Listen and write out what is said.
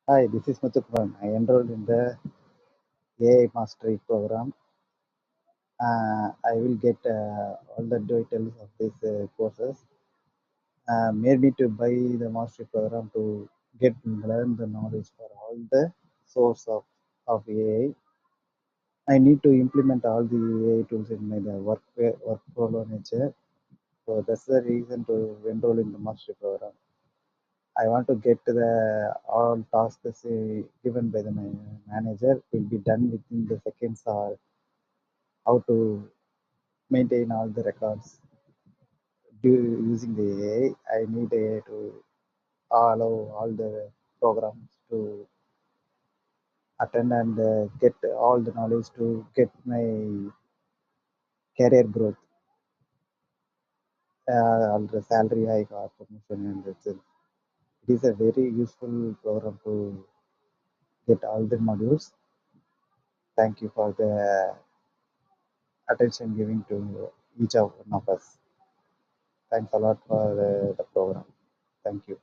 Hi, this is Muthukumaran. I enrolled in the AI Mastery program. I will get all the details of these courses. Made me to buy the mastery program to get learn the knowledge for all the source of AI. I need to implement all the AI tools in my workflow nature. So that's the reason to enroll in the mastery program. I want to get to the all tasks given by the manager will be done within the seconds or how to maintain all the records using the AI. I need AI to allow all the programs to attend and get all the knowledge to get my career growth, all the salary hike or promotion, and that's it. It is a very useful program to get all the modules. Thank you for the attention giving to each of one of us. Thanks a lot for the program. Thank you.